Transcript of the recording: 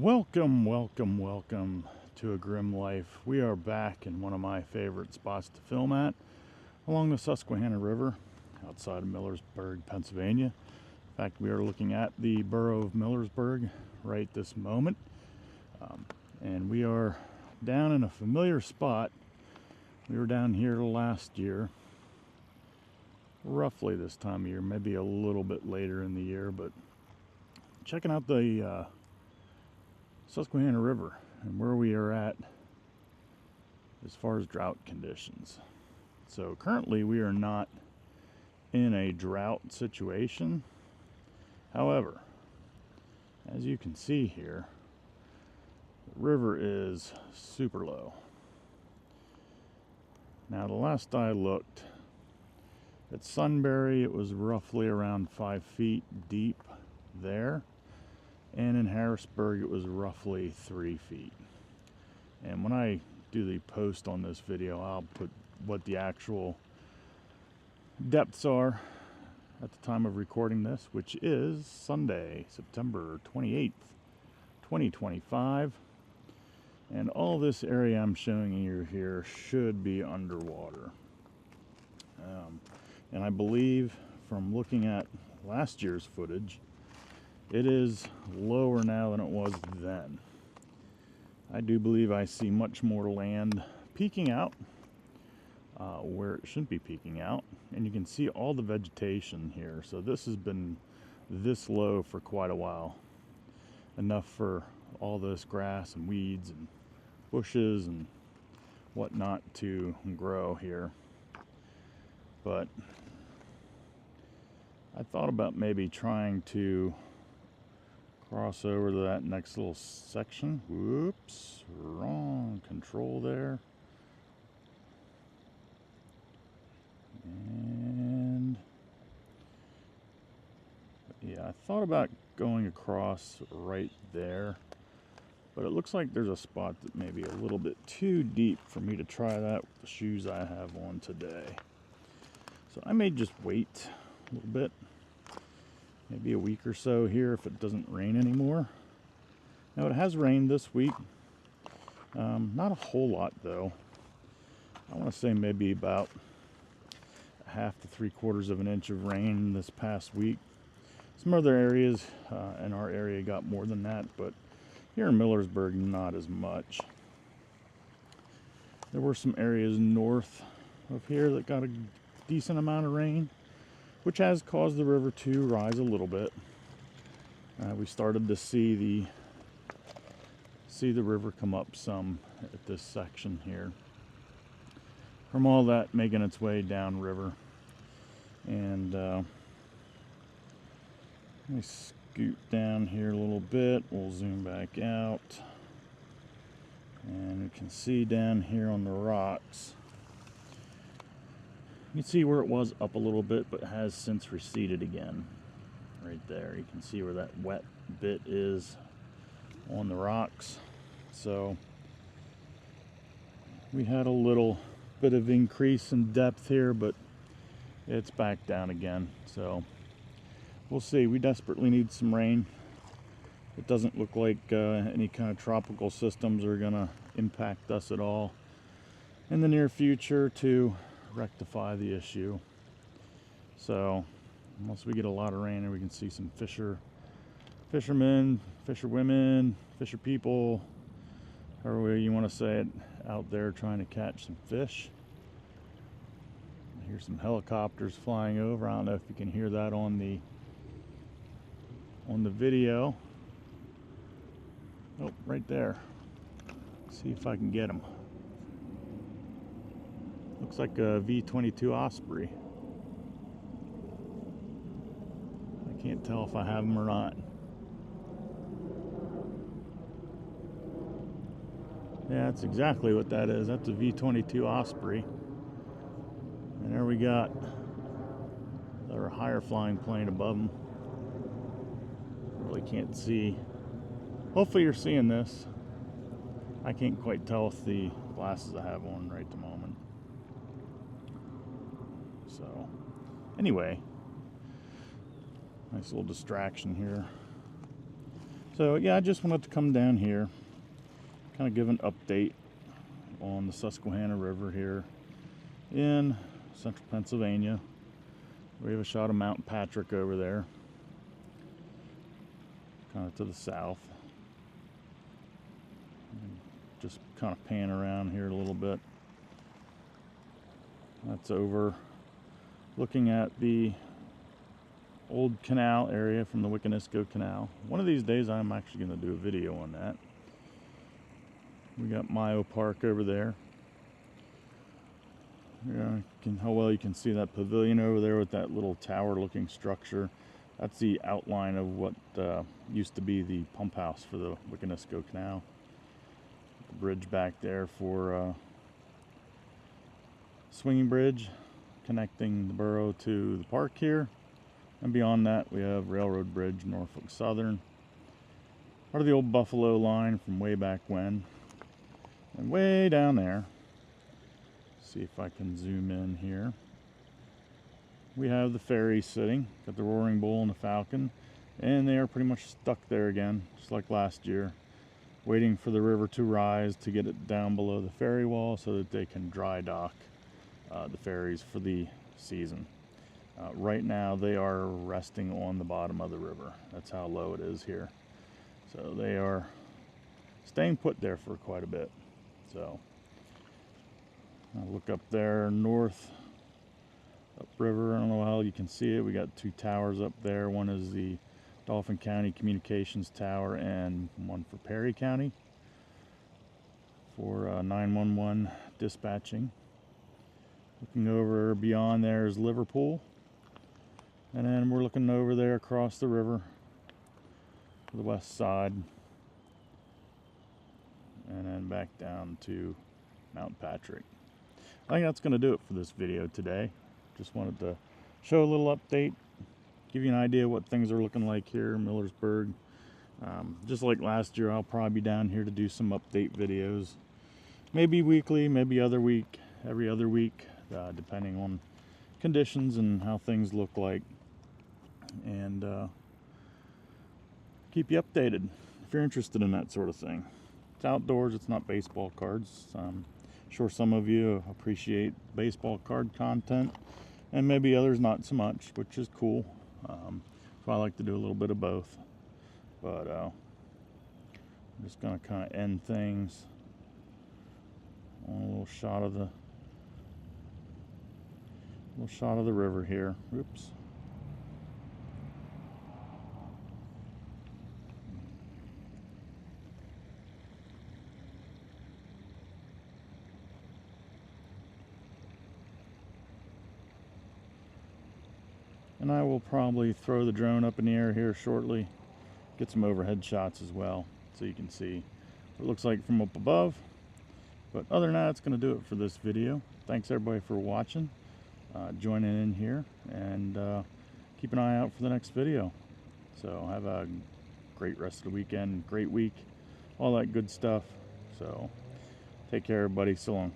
Welcome, welcome, welcome to A Grim Life. We are back in one of my favorite spots to film at, along the Susquehanna River, outside of Millersburg, Pennsylvania. In fact, we are looking at the borough of Millersburg right this moment. And we are down in a familiar spot. We were down here last year, roughly this time of year, maybe a little bit later in the year, but checking out the Susquehanna River and where we are at as far as drought conditions. So currently we are not in a drought situation. However, as you can see here, the river is super low. Now the last I looked at Sunbury, it was roughly around 5 feet deep there. And in Harrisburg, it was roughly 3 feet. And when I do the post on this video, I'll put what the actual depths are at the time of recording this, which is Sunday, September 28th, 2025. And all this area I'm showing you here should be underwater. And I believe from looking at last year's footage, it is lower now than it was then. I do believe I see much more land peeking out where it shouldn't be peeking out. And you can see all the vegetation here. So this has been this low for quite a while. Enough for all this grass and weeds and bushes and whatnot to grow here. But I thought about maybe trying to cross over to that next little section. Whoops, wrong control there. And yeah, I thought about going across right there, but it looks like there's a spot that may be a little bit too deep for me to try that with the shoes I have on today. So I may just wait a little bit. Maybe a week or so here if it doesn't rain anymore. Now it has rained this week. Not a whole lot though. I want to say maybe about 1/2 to 3/4 of an inch of rain this past week. Some other areas in our area got more than that, but here in Millersburg, not as much. There were some areas north of here that got a decent amount of rain, which has caused the river to rise a little bit. We started to see the river come up some at this section here from all that making its way down river. And let me scoot down here a little bit. We'll zoom back out, and you can see down here on the rocks, you can see where it was up a little bit, but has since receded again. Right there, you can see where that wet bit is on the rocks. So we had a little bit of increase in depth here, but it's back down again. So we'll see. We desperately need some rain. It doesn't look like any kind of tropical systems are gonna impact us at all in the near future to rectify the issue. So once we get a lot of rain and we can see some fishermen, fisherwomen, fisher people, however you want to say it, out there trying to catch some fish. I hear some helicopters flying over. I don't know if you can hear that on the video. Oh, right there. See if I can get them. Looks like a V-22 Osprey. I can't tell if I have them or not. Yeah, that's exactly what that is. That's a V-22 Osprey. And there we got our higher flying plane above them. Really can't see. Hopefully you're seeing this. I can't quite tell with the glasses I have on right at the moment. So, anyway, nice little distraction here. So yeah, I just wanted to come down here, kind of give an update on the Susquehanna River here in central Pennsylvania. We have a shot of Mount Patrick over there, kind of to the south. Just kind of pan around here a little bit. That's over looking at the old canal area from the Wiccanisco Canal. One of these days I'm actually going to do a video on that. We got Mayo Park over there. Yeah, how well you can see that pavilion over there with that little tower looking structure. That's the outline of what used to be the pump house for the Wiccanisco Canal. The bridge back there for swinging bridge connecting the borough to the park here. And beyond that we have Railroad Bridge, Norfolk Southern. Part of the old Buffalo line from way back when. And way down there, see if I can zoom in here, we have the ferry sitting. Got the Roaring Bull and the Falcon, and they are pretty much stuck there again, just like last year, waiting for the river to rise to get it down below the ferry wall so that they can dry dock the ferries for the season. Right now they are resting on the bottom of the river. That's how low it is here. So they are staying put there for quite a bit. So I'll look up there north, upriver. I don't know how you can see it. We got two towers up there. One is the Dauphin County Communications Tower and one for Perry County for 911 dispatching. Looking over beyond there is Liverpool. And then we're looking over there across the river to the west side. And then back down to Mount Patrick. I think that's going to do it for this video today. Just wanted to show a little update, give you an idea what things are looking like here in Millersburg. Just like last year, I'll probably be down here to do some update videos. Maybe weekly, maybe every other week, depending on conditions and how things look like. And keep you updated if you're interested in that sort of thing. It's outdoors, it's not baseball cards. I'm sure some of you appreciate baseball card content, and maybe others not so much, which is cool. So I like to do a little bit of both. But I'm just going to kind of end things on a little shot of the river here. Oops. And I will probably throw the drone up in the air here shortly, get some overhead shots as well, so you can see what it looks like from up above. But other than that, it's going to do it for this video. Thanks everybody for watching, joining in here, and keep an eye out for the next video. So have a great rest of the weekend, great week, all that good stuff. So take care everybody, so long.